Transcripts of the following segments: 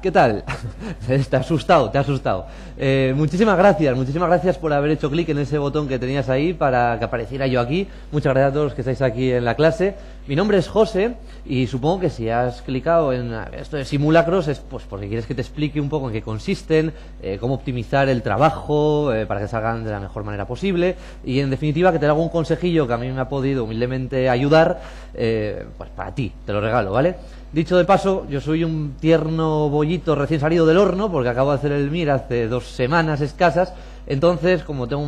¿Qué tal? Te ha asustado, te ha asustado. Muchísimas gracias por haber hecho clic en ese botón que tenías ahí para que apareciera yo aquí. Muchas gracias a todos los que estáis aquí en la clase. Mi nombre es José y supongo que si has clicado en esto de simulacros es pues porque quieres que te explique un poco en qué consisten, cómo optimizar el trabajo para que salgan de la mejor manera posible y en definitiva que te haga un consejillo que a mí me ha podido humildemente ayudar, pues para ti, te lo regalo, ¿vale? Dicho de paso, yo soy un tierno bollito recién salido del horno porque acabo de hacer el MIR hace 2 semanas escasas. Entonces, como tengo,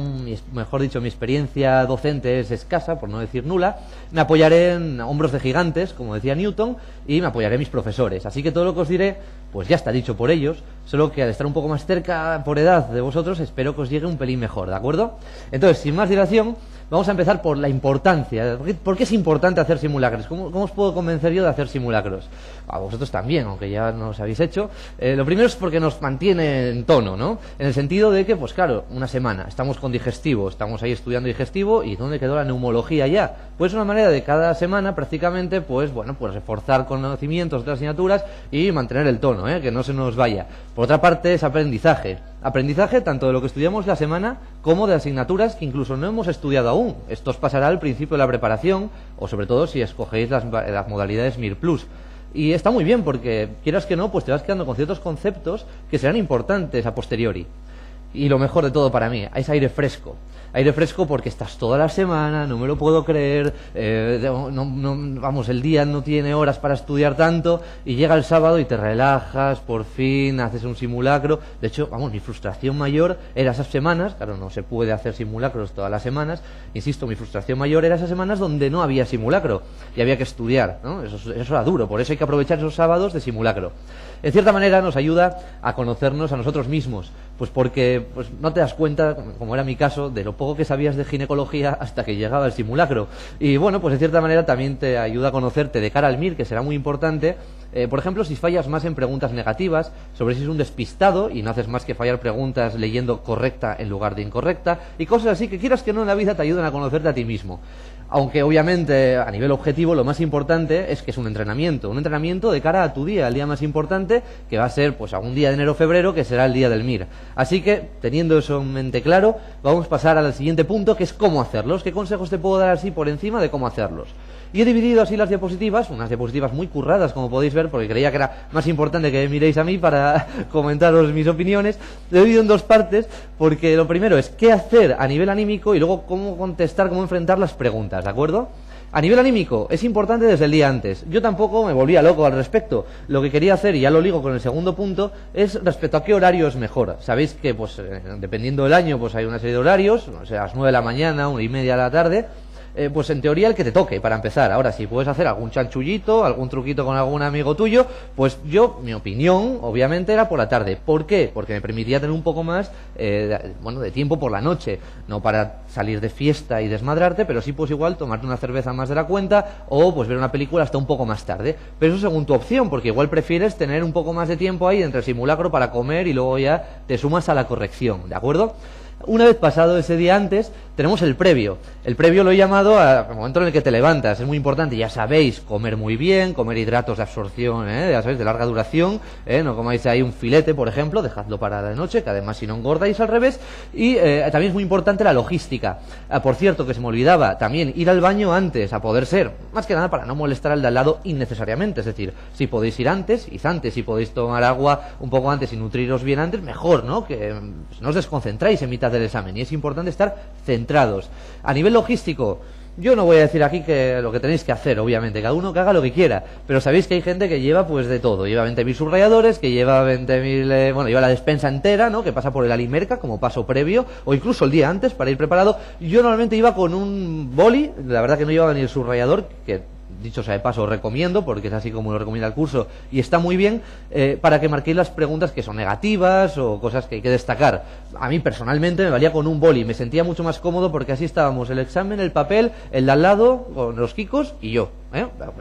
mejor dicho, mi experiencia docente es escasa, por no decir nula, me apoyaré en hombros de gigantes, como decía Newton, y me apoyaré en mis profesores. Así que todo lo que os diré, pues ya está dicho por ellos, solo que al estar un poco más cerca por edad de vosotros, espero que os llegue un pelín mejor, ¿de acuerdo? Entonces, sin más dilación, vamos a empezar por la importancia. ¿Por qué es importante hacer simulacros? ¿Cómo os puedo convencer yo de hacer simulacros? A vosotros también, aunque ya no os habéis hecho. Lo primero es porque nos mantiene en tono, ¿no? En el sentido de que, pues claro, una semana, estamos con digestivo, estamos ahí estudiando digestivo, ¿y dónde quedó la neumología ya? Pues una manera de cada semana prácticamente, pues bueno, pues reforzar conocimientos de las asignaturas y mantener el tono, que no se nos vaya. Por otra parte es aprendizaje. Aprendizaje tanto de lo que estudiamos la semana como de asignaturas que incluso no hemos estudiado aún. Esto os pasará al principio de la preparación o sobre todo si escogéis las modalidades MIR Plus. Y está muy bien porque, quieras que no, pues te vas quedando con ciertos conceptos que serán importantes a posteriori. Y lo mejor de todo para mí, es aire fresco. Aire fresco porque estás toda la semana, no me lo puedo creer, vamos, el día no tiene horas para estudiar tanto y llega el sábado y te relajas, por fin, haces un simulacro. De hecho, vamos, mi frustración mayor era esas semanas, claro, no se puede hacer simulacros todas las semanas, insisto, mi frustración mayor era esas semanas donde no había simulacro y había que estudiar, ¿no? Eso era duro, por eso hay que aprovechar esos sábados de simulacro. En cierta manera nos ayuda a conocernos a nosotros mismos, pues porque pues no te das cuenta, como era mi caso, de lo poco que sabías de ginecología hasta que llegaba el simulacro. Y bueno, pues en cierta manera también te ayuda a conocerte de cara al MIR, que será muy importante. Por ejemplo, si fallas más en preguntas negativas, sobre si es un despistado y no haces más que fallar preguntas leyendo correcta en lugar de incorrecta, y cosas así que quieras que no en la vida te ayudan a conocerte a ti mismo. Aunque obviamente a nivel objetivo lo más importante es que es un entrenamiento de cara a tu día, el día más importante, que va a ser pues algún día de enero o febrero, que será el día del MIR. Así que, teniendo eso en mente claro, vamos a pasar al siguiente punto, que es cómo hacerlos. ¿Qué consejos te puedo dar así por encima de cómo hacerlos? Y he dividido así las diapositivas, unas diapositivas muy curradas, como podéis ver, porque creía que era más importante que miréis a mí para comentaros mis opiniones. Lo he dividido en 2 partes, porque lo primero es qué hacer a nivel anímico y luego cómo contestar, cómo enfrentar las preguntas, ¿de acuerdo? A nivel anímico, es importante desde el día antes. Yo tampoco me volvía loco al respecto. Lo que quería hacer, y ya lo ligo con el segundo punto, es respecto a qué horario es mejor. Sabéis que, pues, dependiendo del año, pues hay una serie de horarios, o sea, a las 9 de la mañana, 1:30 de la tarde, pues en teoría el que te toque para empezar. Ahora, si puedes hacer algún chanchullito, algún truquito con algún amigo tuyo, pues yo, mi opinión, obviamente, era por la tarde. ¿Por qué? Porque me permitía tener un poco más, de tiempo por la noche. No para salir de fiesta y desmadrarte, pero sí pues igual tomarte una cerveza más de la cuenta o pues ver una película hasta un poco más tarde. Pero eso según tu opción, porque igual prefieres tener un poco más de tiempo ahí entre el simulacro para comer y luego ya te sumas a la corrección, ¿de acuerdo? Una vez pasado ese día antes, tenemos el previo. El previo lo he llamado al momento en el que te levantas. Es muy importante, ya sabéis, comer muy bien, comer hidratos de absorción, ya sabéis, de larga duración. No comáis ahí un filete, por ejemplo, dejadlo para la noche, que además si no engordáis al revés. Y también es muy importante la logística. Por cierto, que se me olvidaba, también ir al baño antes, a poder ser. Más que nada para no molestar al de al lado innecesariamente. Es decir, si podéis ir antes, id antes. Si podéis tomar agua un poco antes y nutriros bien antes, mejor, ¿no? Que no os desconcentráis en mitad del examen y es importante estar centrados. A nivel logístico, yo no voy a decir aquí que lo que tenéis que hacer, obviamente, cada uno que haga lo que quiera, pero sabéis que hay gente que lleva pues de todo, lleva 20.000 subrayadores, que lleva 20.000, lleva la despensa entera, ¿no? Que pasa por el Alimerca como paso previo, o incluso el día antes para ir preparado. Yo normalmente iba con un boli, la verdad que no llevaba ni el subrayador, que dicho sea de paso os recomiendo porque es así como lo recomienda el curso y está muy bien, para que marquéis las preguntas que son negativas o cosas que hay que destacar. A mí personalmente me valía con un boli, me sentía mucho más cómodo porque así estábamos el examen, el papel, el de al lado con los kikos y yo.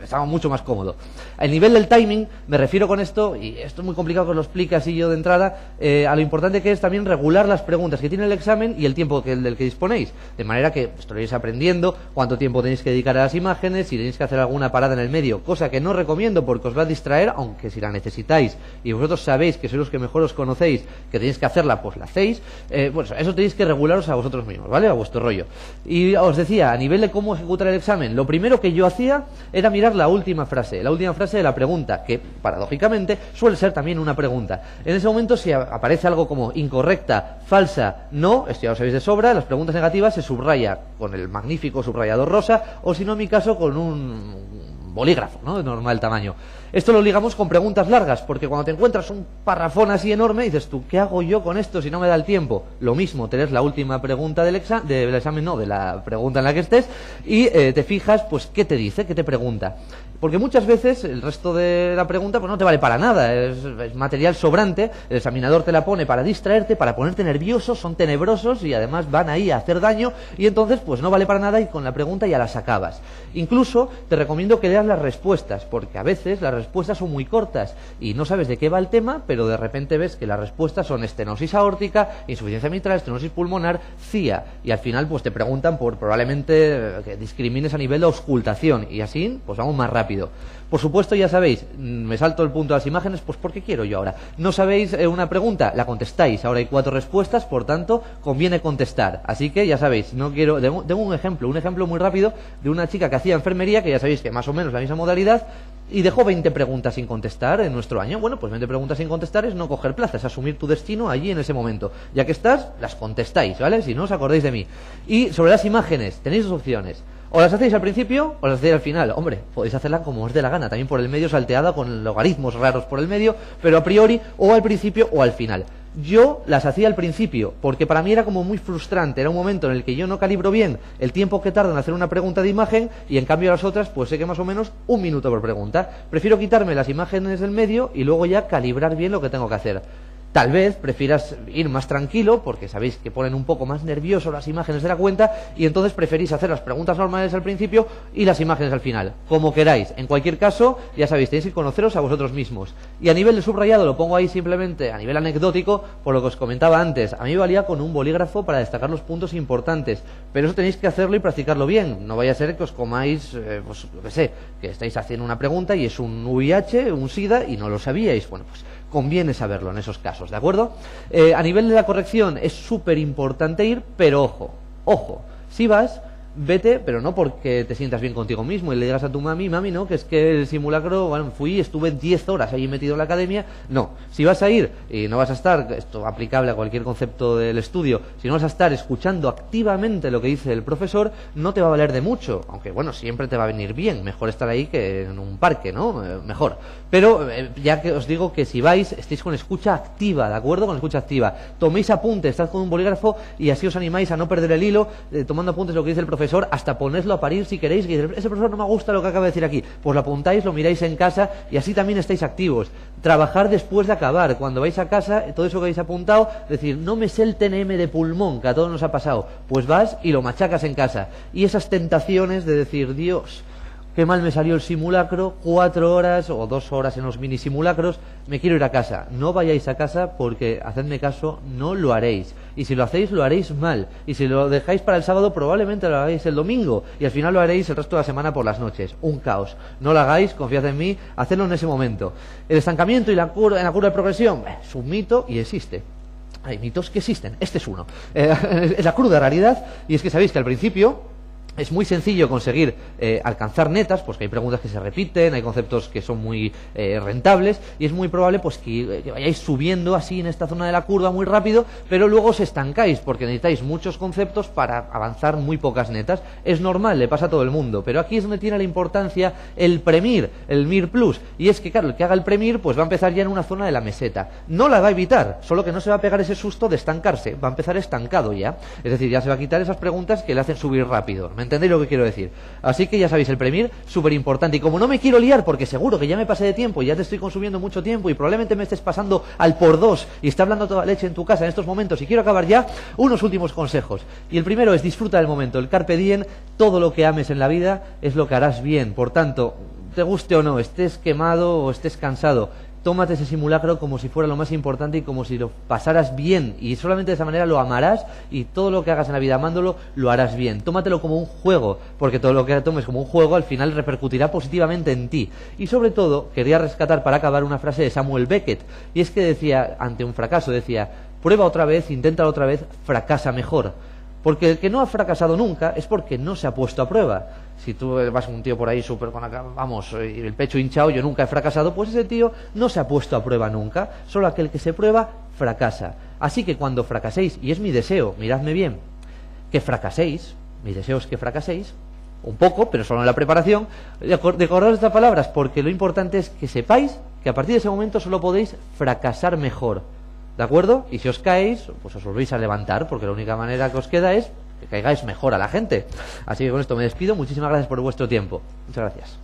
Estaba mucho más cómodo. El nivel del timing, me refiero con esto, y esto es muy complicado que os lo explique así yo de entrada, a lo importante que es también regular las preguntas que tiene el examen y el tiempo del que disponéis, de manera que estaréis aprendiendo cuánto tiempo tenéis que dedicar a las imágenes, si tenéis que hacer alguna parada en el medio, cosa que no recomiendo porque os va a distraer, aunque si la necesitáis y vosotros sabéis que sois los que mejor os conocéis, que tenéis que hacerla, pues la hacéis. Bueno, eso tenéis que regularos a vosotros mismos, ¿vale? A vuestro rollo. Y os decía, a nivel de cómo ejecutar el examen, lo primero que yo hacía era mirar la última frase de la pregunta, que paradójicamente suele ser también una pregunta. En ese momento, si aparece algo como incorrecta, falsa, no, esto ya lo sabéis de sobra, las preguntas negativas se subraya con el magnífico subrayador rosa, o si no, en mi caso, con un bolígrafo, ¿no? De normal tamaño. Esto lo ligamos con preguntas largas, porque cuando te encuentras un parrafón así enorme, dices tú, ¿qué hago yo con esto si no me da el tiempo? Lo mismo, tenés la última pregunta del examen, no, de la pregunta en la que estés, y te fijas, pues, ¿qué te dice? ¿Qué te pregunta? Porque muchas veces el resto de la pregunta pues no te vale para nada, es material sobrante, el examinador te la pone para distraerte, para ponerte nervioso, son tenebrosos y además van ahí a hacer daño y entonces pues no vale para nada y con la pregunta ya las acabas. Incluso te recomiendo que leas las respuestas, porque a veces las respuestas son muy cortas y no sabes de qué va el tema, pero de repente ves que las respuestas son estenosis aórtica, insuficiencia mitral, estenosis pulmonar, CIA, y al final pues te preguntan por probablemente que discrimines a nivel de auscultación y así pues vamos más rápido. Por supuesto, ya sabéis, me salto el punto de las imágenes, pues porque quiero yo ahora. ¿No sabéis una pregunta? La contestáis. Ahora hay 4 respuestas, por tanto, conviene contestar. Así que ya sabéis, no quiero... Tengo un ejemplo muy rápido de una chica que hacía enfermería, que ya sabéis que más o menos la misma modalidad, y dejó 20 preguntas sin contestar en nuestro año. Bueno, pues 20 preguntas sin contestar es no coger plaza, es asumir tu destino allí en ese momento. Ya que estás, las contestáis, ¿vale? Si no, os acordáis de mí. Y sobre las imágenes, tenéis 2 opciones. O las hacéis al principio o las hacéis al final. Hombre, podéis hacerla como os dé la gana, también por el medio salteada con logaritmos raros por el medio, pero a priori o al principio o al final. Yo las hacía al principio, porque para mí era como muy frustrante, era un momento en el que yo no calibro bien el tiempo que tarda en hacer una pregunta de imagen y en cambio las otras pues sé que más o menos 1 minuto por pregunta. Prefiero quitarme las imágenes del medio y luego ya calibrar bien lo que tengo que hacer. Tal vez prefieras ir más tranquilo, porque sabéis que ponen un poco más nervioso las imágenes de la cuenta, y entonces preferís hacer las preguntas normales al principio y las imágenes al final. Como queráis. En cualquier caso, ya sabéis, tenéis que conoceros a vosotros mismos. Y a nivel de subrayado, lo pongo ahí simplemente a nivel anecdótico, por lo que os comentaba antes. A mí me valía con un bolígrafo para destacar los puntos importantes, pero eso tenéis que hacerlo y practicarlo bien. No vaya a ser que os comáis, pues lo que sé, que estáis haciendo una pregunta y es un VIH, un SIDA, y no lo sabíais. Bueno, pues conviene saberlo en esos casos, ¿de acuerdo? A nivel de la corrección es súper importante ir, pero ojo, si vas, vete, pero no porque te sientas bien contigo mismo y le digas a tu mami, no, que es que el simulacro, bueno, estuve 10 horas ahí metido en la academia. No, si vas a ir y no vas a estar, esto aplicable a cualquier concepto del estudio, si no vas a estar escuchando activamente lo que dice el profesor, no te va a valer de mucho, aunque bueno, siempre te va a venir bien, mejor estar ahí que en un parque, ¿no? Mejor. Pero ya que os digo que si vais, estéis con escucha activa, ¿de acuerdo? Con escucha activa. Toméis apuntes, estad con un bolígrafo y así os animáis a no perder el hilo, tomando apuntes lo que dice el profesor, hasta ponerlo a parir si queréis, que ese profesor no me gusta lo que acaba de decir aquí, pues lo apuntáis, lo miráis en casa y así también estáis activos. Trabajar después de acabar, cuando vais a casa, todo eso que habéis apuntado, decir, no me sé el TNM de pulmón, que a todos nos ha pasado, pues vas y lo machacas en casa. Y esas tentaciones de decir, Dios, qué mal me salió el simulacro, 4 horas o 2 horas en los mini simulacros, me quiero ir a casa. No vayáis a casa porque, hacedme caso, no lo haréis. Y si lo hacéis, lo haréis mal. Y si lo dejáis para el sábado, probablemente lo hagáis el domingo. Y al final lo haréis el resto de la semana por las noches. Un caos. No lo hagáis, confiad en mí, hacedlo en ese momento. El estancamiento y la curva de progresión es un mito y existe. Hay mitos que existen. Este es uno. Es la cruda realidad. Y es que sabéis que al principio es muy sencillo conseguir alcanzar netas, pues que hay preguntas que se repiten, hay conceptos que son muy rentables y es muy probable pues que vayáis subiendo así en esta zona de la curva muy rápido, pero luego os estancáis porque necesitáis muchos conceptos para avanzar muy pocas netas. Es normal, le pasa a todo el mundo, pero aquí es donde tiene la importancia el PREMIR, el MIR Plus, y es que claro, el que haga el PREMIR pues va a empezar ya en una zona de la meseta. No la va a evitar, solo que no se va a pegar ese susto de estancarse, va a empezar estancado ya, es decir, ya se va a quitar esas preguntas que le hacen subir rápido. ¿Me ¿entendéis lo que quiero decir? Así que ya sabéis, el Premier, súper importante. Y como no me quiero liar, porque seguro que ya me pasé de tiempo y ya te estoy consumiendo mucho tiempo y probablemente me estés pasando al por dos y está hablando toda leche en tu casa en estos momentos y quiero acabar ya, unos últimos consejos. Y el primero es disfruta del momento. El carpe diem, todo lo que ames en la vida es lo que harás bien. Por tanto, te guste o no, estés quemado o estés cansado, tómate ese simulacro como si fuera lo más importante y como si lo pasaras bien, y solamente de esa manera lo amarás, y todo lo que hagas en la vida amándolo lo harás bien. Tómatelo como un juego, porque todo lo que tomes como un juego al final repercutirá positivamente en ti. Y sobre todo quería rescatar para acabar una frase de Samuel Beckett, y es que decía, ante un fracaso, decía: prueba otra vez, inténtalo otra vez, fracasa mejor. Porque el que no ha fracasado nunca es porque no se ha puesto a prueba. Si tú vas a un tío por ahí súper con acá, vamos, y el pecho hinchado, yo nunca he fracasado, pues ese tío no se ha puesto a prueba nunca. Solo aquel que se prueba, fracasa. Así que cuando fracaséis, y es mi deseo, miradme bien, que fracaséis, mi deseo es que fracaséis, un poco, pero solo en la preparación, recordaros estas palabras, porque lo importante es que sepáis que a partir de ese momento solo podéis fracasar mejor. ¿De acuerdo? Y si os caéis, pues os volvéis a levantar, porque la única manera que os queda es que caigáis mejor a la gente. Así que con esto me despido. Muchísimas gracias por vuestro tiempo. Muchas gracias.